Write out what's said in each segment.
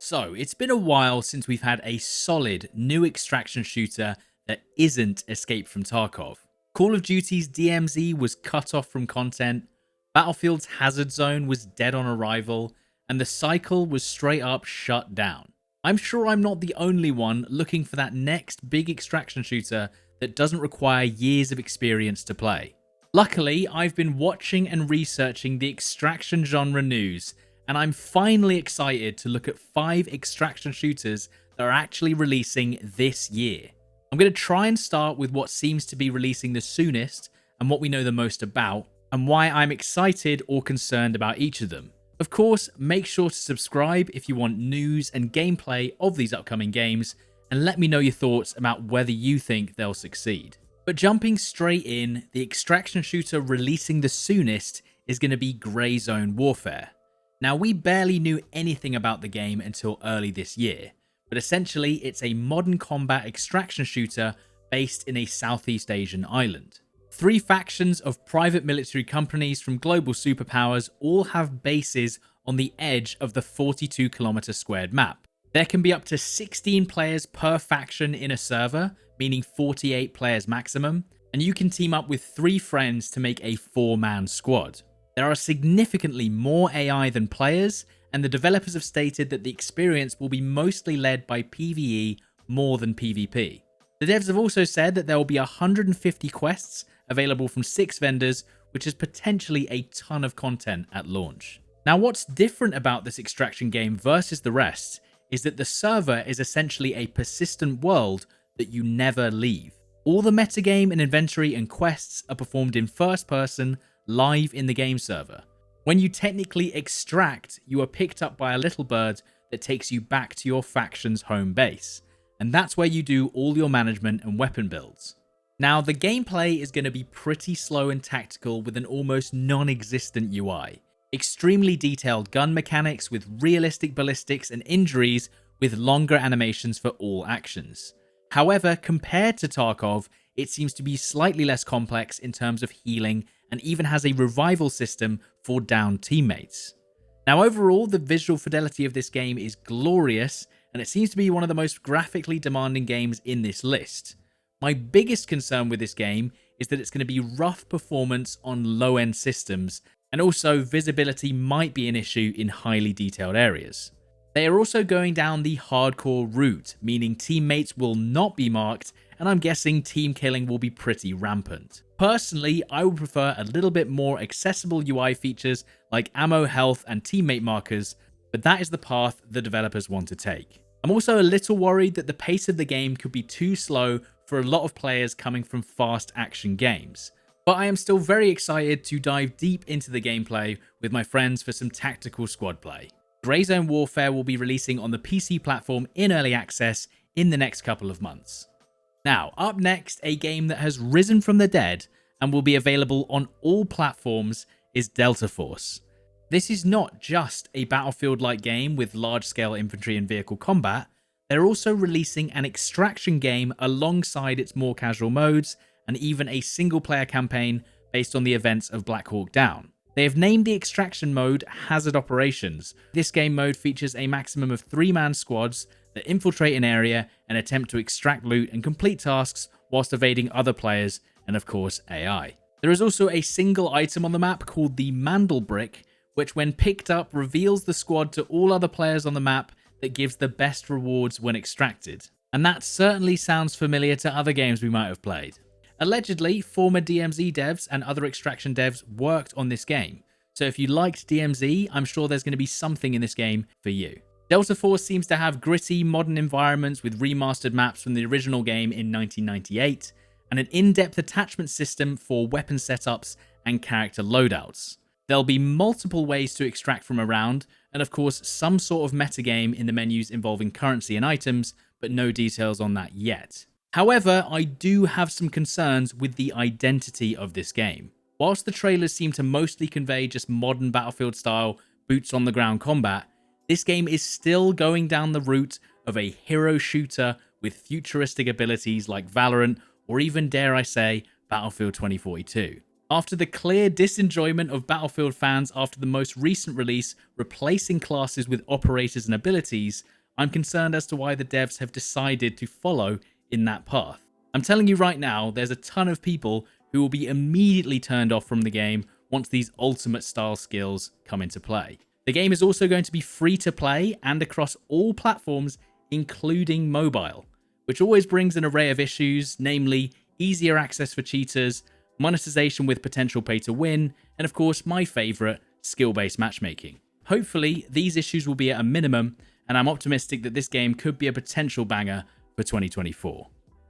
So, it's been a while since we've had a solid new extraction shooter that isn't Escape from Tarkov. Call of Duty's DMZ was cut off from content, Battlefield's Hazard Zone was dead on arrival, and the cycle was straight up shut down. I'm sure I'm not the only one looking for that next big extraction shooter that doesn't require years of experience to play. Luckily, I've been watching and researching the extraction genre news, and I'm finally excited to look at 5 extraction shooters that are actually releasing this year. I'm going to try and start with what seems to be releasing the soonest and what we know the most about, and why I'm excited or concerned about each of them. Of course, make sure to subscribe if you want news and gameplay of these upcoming games, and let me know your thoughts about whether you think they'll succeed. But jumping straight in, the extraction shooter releasing the soonest is going to be Grey Zone Warfare. Now, we barely knew anything about the game until early this year, but essentially it's a modern combat extraction shooter based in a Southeast Asian island. 3 factions of private military companies from global superpowers all have bases on the edge of the 42km squared map. There can be up to 16 players per faction in a server, meaning 48 players maximum, and you can team up with 3 friends to make a 4-man squad. There are significantly more AI than players, and the developers have stated that the experience will be mostly led by PvE more than PvP. The devs have also said that there will be 150 quests available from 6 vendors, which is potentially a ton of content at launch. Now, what's different about this extraction game versus the rest is that the server is essentially a persistent world that you never leave. All the metagame and inventory and quests are performed in first person, live in the game server. When you technically extract, you are picked up by a little bird that takes you back to your faction's home base, and that's where you do all your management and weapon builds. Now, the gameplay is going to be pretty slow and tactical with an almost non-existent UI. Extremely detailed gun mechanics with realistic ballistics and injuries with longer animations for all actions. However, compared to Tarkov, it seems to be slightly less complex in terms of healing and even has a revival system for downed teammates. Now, overall, the visual fidelity of this game is glorious, and it seems to be one of the most graphically demanding games in this list. My biggest concern with this game is that it's going to be rough performance on low-end systems, and also visibility might be an issue in highly detailed areas. They are also going down the hardcore route, meaning teammates will not be marked, and I'm guessing team killing will be pretty rampant. Personally, I would prefer a little bit more accessible UI features like ammo, health, and teammate markers, but that is the path the developers want to take. I'm also a little worried that the pace of the game could be too slow for a lot of players coming from fast action games. But I am still very excited to dive deep into the gameplay with my friends for some tactical squad play. Grey Zone Warfare will be releasing on the PC platform in early access in the next couple of months. Now, up next, a game that has risen from the dead and will be available on all platforms is Delta Force. This is not just a Battlefield-like game with large-scale infantry and vehicle combat. They're also releasing an extraction game alongside its more casual modes, and even a single-player campaign based on the events of Black Hawk Down. They have named the extraction mode Hazard Operations. This game mode features a maximum of 3-man squads that infiltrate an area and attempt to extract loot and complete tasks whilst evading other players and, of course, AI. There is also a single item on the map called the Mandel Brick, which when picked up reveals the squad to all other players on the map that gives the best rewards when extracted. And that certainly sounds familiar to other games we might have played. Allegedly, former DMZ devs and other extraction devs worked on this game, so if you liked DMZ, I'm sure there's going to be something in this game for you. Delta Force seems to have gritty, modern environments with remastered maps from the original game in 1998, and an in-depth attachment system for weapon setups and character loadouts. There'll be multiple ways to extract from around, and of course some sort of metagame in the menus involving currency and items, but no details on that yet. However, I do have some concerns with the identity of this game. Whilst the trailers seem to mostly convey just modern Battlefield style, boots on the ground combat, this game is still going down the route of a hero shooter with futuristic abilities like Valorant, or even dare I say, Battlefield 2042. After the clear disenjoyment of Battlefield fans after the most recent release replacing classes with operators and abilities, I'm concerned as to why the devs have decided to follow in that path. I'm telling you right now, there's a ton of people who will be immediately turned off from the game once these ultimate style skills come into play. The game is also going to be free to play and across all platforms, including mobile, which always brings an array of issues, namely easier access for cheaters, monetization with potential pay to win, and of course my favourite, skill-based matchmaking. Hopefully these issues will be at a minimum, and I'm optimistic that this game could be a potential banger for 2024.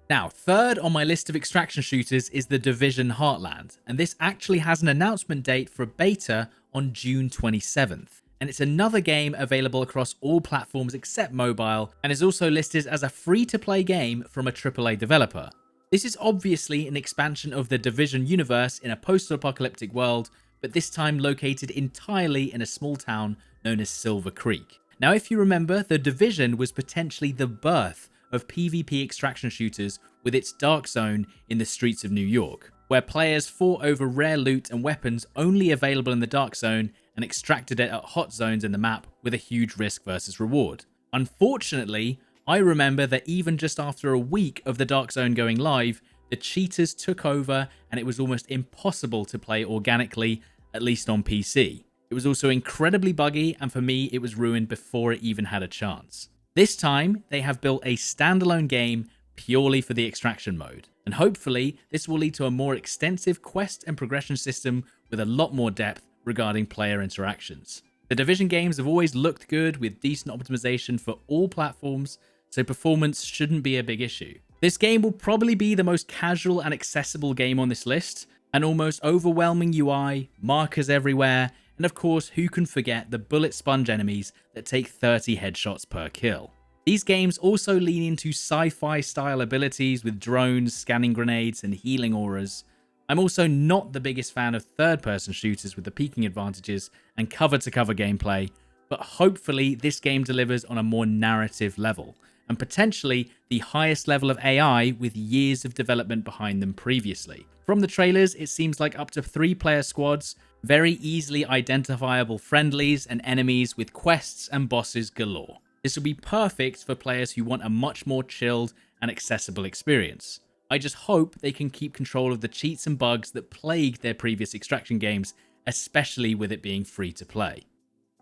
Now, third on my list of extraction shooters is The Division Heartland, and this actually has an announcement date for a beta on June 27th. And it's another game available across all platforms except mobile, and is also listed as a free-to-play game from a AAA developer. This is obviously an expansion of the Division universe in a post-apocalyptic world, but this time located entirely in a small town known as Silver Creek. Now, if you remember, The Division was potentially the birth of PvP extraction shooters with its Dark Zone in the streets of New York, where players fought over rare loot and weapons only available in the Dark Zone and extracted it at hot zones in the map with a huge risk versus reward. Unfortunately, I remember that even just after a week of the Dark Zone going live, the cheaters took over and it was almost impossible to play organically, at least on PC. It was also incredibly buggy, and for me it was ruined before it even had a chance. This time, they have built a standalone game purely for the extraction mode, and hopefully this will lead to a more extensive quest and progression system with a lot more depth regarding player interactions. The Division games have always looked good with decent optimization for all platforms, so performance shouldn't be a big issue. This game will probably be the most casual and accessible game on this list, an almost overwhelming UI, markers everywhere, and of course, who can forget the bullet sponge enemies that take 30 headshots per kill. These games also lean into sci-fi style abilities with drones, scanning grenades, and healing auras. I'm also not the biggest fan of third-person shooters with the peeking advantages and cover-to-cover gameplay, but hopefully this game delivers on a more narrative level, and potentially the highest level of AI with years of development behind them previously. From the trailers, it seems like up to 3-player squads, very easily identifiable friendlies and enemies with quests and bosses galore. This will be perfect for players who want a much more chilled and accessible experience. I just hope they can keep control of the cheats and bugs that plagued their previous extraction games, especially with it being free to play.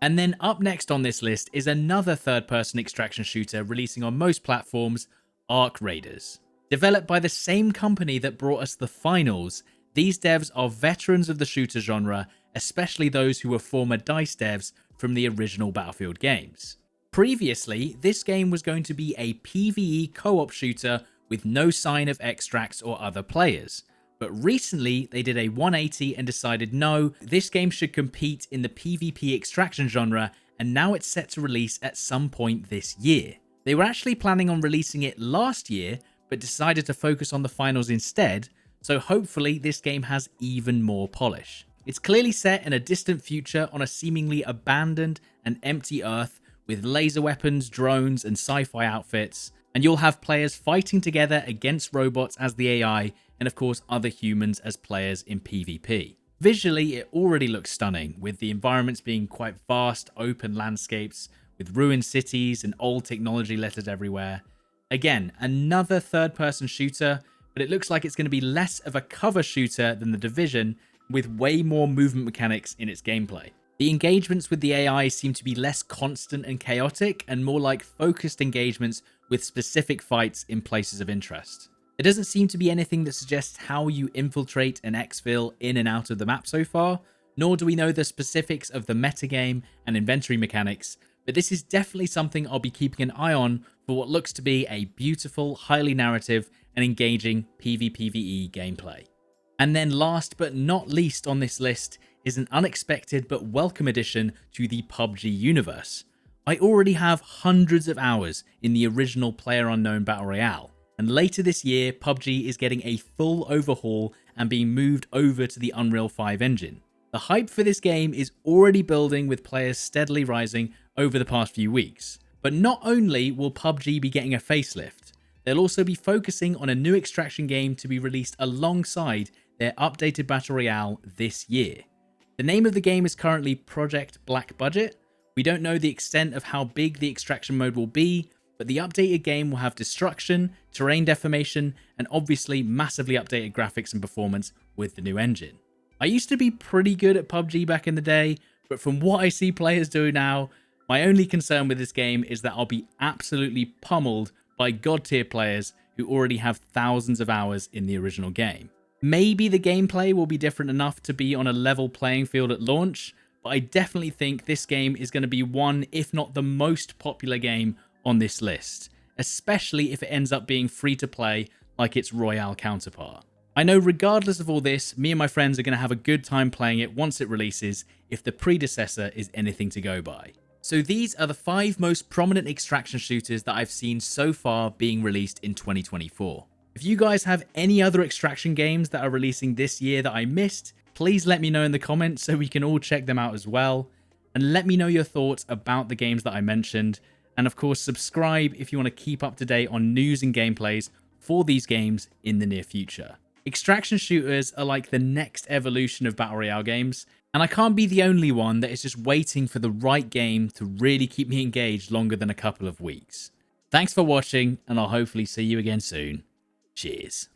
And then up next on this list is another third-person extraction shooter releasing on most platforms, Ark Raiders. Developed by the same company that brought us the finals, these devs are veterans of the shooter genre, especially those who were former DICE devs from the original Battlefield games. Previously, this game was going to be a PvE co-op shooter with no sign of extracts or other players. But recently, they did a 180 and decided no, this game should compete in the PvP extraction genre, and now it's set to release at some point this year. They were actually planning on releasing it last year, but decided to focus on the finals instead, so hopefully this game has even more polish. It's clearly set in a distant future on a seemingly abandoned and empty Earth with laser weapons, drones, and sci-fi outfits, and you'll have players fighting together against robots as the AI, and of course other humans as players in PvP. Visually, it already looks stunning, with the environments being quite vast, open landscapes, with ruined cities and old technology littered everywhere. Again, another third-person shooter, but it looks like it's going to be less of a cover shooter than The Division, with way more movement mechanics in its gameplay. The engagements with the AI seem to be less constant and chaotic, and more like focused engagements with specific fights in places of interest. There doesn't seem to be anything that suggests how you infiltrate an exfil in and out of the map so far, nor do we know the specifics of the metagame and inventory mechanics, but this is definitely something I'll be keeping an eye on for what looks to be a beautiful, highly narrative and engaging PvPvE gameplay. And then last but not least on this list is an unexpected but welcome addition to the PUBG universe. I already have hundreds of hours in the original PlayerUnknown Battle Royale, and later this year PUBG is getting a full overhaul and being moved over to the Unreal 5 engine. The hype for this game is already building, with players steadily rising over the past few weeks. But not only will PUBG be getting a facelift, they'll also be focusing on a new extraction game to be released alongside their updated Battle Royale this year. The name of the game is currently Project Black Budget. We don't know the extent of how big the extraction mode will be, but the updated game will have destruction, terrain deformation, and obviously massively updated graphics and performance with the new engine. I used to be pretty good at PUBG back in the day, but from what I see players do now, my only concern with this game is that I'll be absolutely pummeled by god tier players who already have thousands of hours in the original game. Maybe the gameplay will be different enough to be on a level playing field at launch, but I definitely think this game is going to be one, if not the most popular game on this list, especially if it ends up being free to play like its Royale counterpart. I know regardless of all this, me and my friends are going to have a good time playing it once it releases if the predecessor is anything to go by. So these are the 5 most prominent extraction shooters that I've seen so far being released in 2024. If you guys have any other extraction games that are releasing this year that I missed, please let me know in the comments so we can all check them out as well. And let me know your thoughts about the games that I mentioned. And of course, subscribe if you want to keep up to date on news and gameplays for these games in the near future. Extraction shooters are like the next evolution of Battle Royale games, and I can't be the only one that is just waiting for the right game to really keep me engaged longer than a couple of weeks. Thanks for watching, and I'll hopefully see you again soon. Cheers.